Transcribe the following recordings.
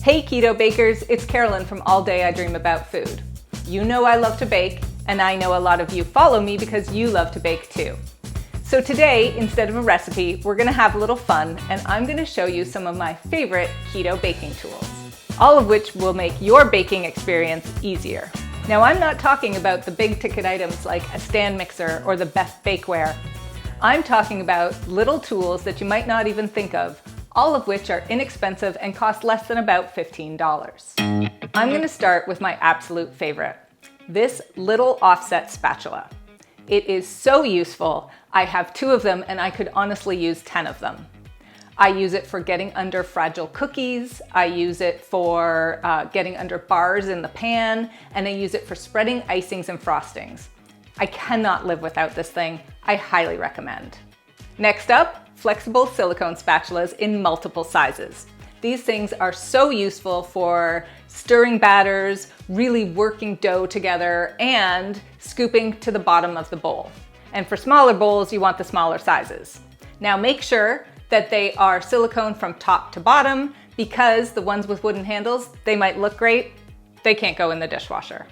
Hey Keto Bakers, it's Carolyn from All Day I Dream About Food. You know I love to bake, and I know a lot of you follow me because you love to bake too. So today, instead of a recipe, we're gonna have a little fun, and I'm gonna show you some of my favorite keto baking tools, all of which will make your baking experience easier. Now, I'm not talking about the big ticket items like a stand mixer or the best bakeware. I'm talking about little tools that you might not even think of, all of which are inexpensive and cost less than about $15. I'm gonna start with my absolute favorite, this little offset spatula. It is so useful. I have 2 of them and I could honestly use 10 of them. I use it for getting under fragile cookies, I use it for getting under bars in the pan, and I use it for spreading icings and frostings. I cannot live without this thing. I highly recommend. Next up, flexible silicone spatulas in multiple sizes. These things are so useful for stirring batters, really working dough together, and scooping to the bottom of the bowl. And for smaller bowls, you want the smaller sizes. Now make sure that they are silicone from top to bottom, because the ones with wooden handles, they might look great, they can't go in the dishwasher.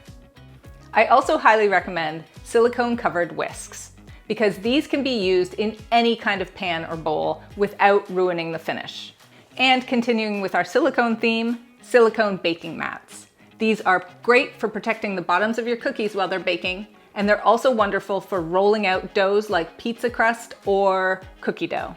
I also highly recommend silicone covered whisks, because these can be used in any kind of pan or bowl without ruining the finish. And continuing with our silicone theme, silicone baking mats. These are great for protecting the bottoms of your cookies while they're baking, and they're also wonderful for rolling out doughs like pizza crust or cookie dough.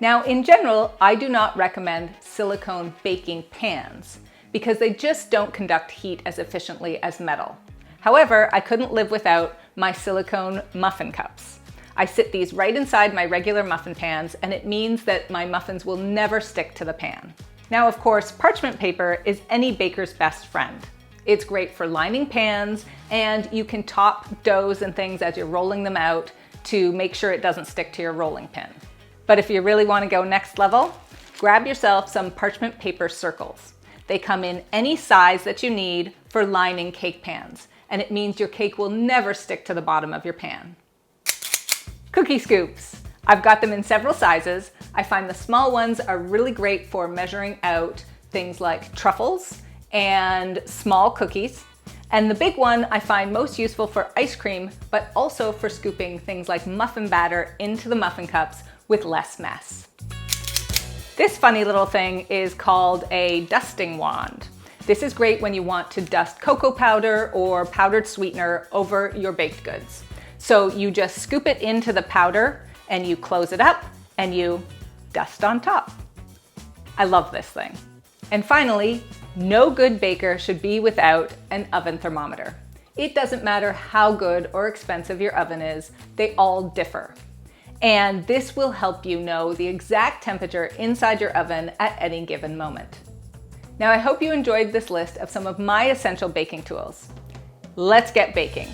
Now, in general, I do not recommend silicone baking pans because they just don't conduct heat as efficiently as metal. However, I couldn't live without my silicone muffin cups. I sit these right inside my regular muffin pans, and it means that my muffins will never stick to the pan. Now, of course, parchment paper is any baker's best friend. It's great for lining pans, and you can top doughs and things as you're rolling them out to make sure it doesn't stick to your rolling pin. But if you really want to go next level, grab yourself some parchment paper circles. They come in any size that you need for lining cake pans, and it means your cake will never stick to the bottom of your pan. Cookie scoops. I've got them in several sizes. I find the small ones are really great for measuring out things like truffles and small cookies. And the big one I find most useful for ice cream, but also for scooping things like muffin batter into the muffin cups with less mess. This funny little thing is called a dusting wand. This is great when you want to dust cocoa powder or powdered sweetener over your baked goods. So you just scoop it into the powder and you close it up and you dust on top. I love this thing. And finally, no good baker should be without an oven thermometer. It doesn't matter how good or expensive your oven is, they all differ. And this will help you know the exact temperature inside your oven at any given moment. Now, I hope you enjoyed this list of some of my essential baking tools. Let's get baking.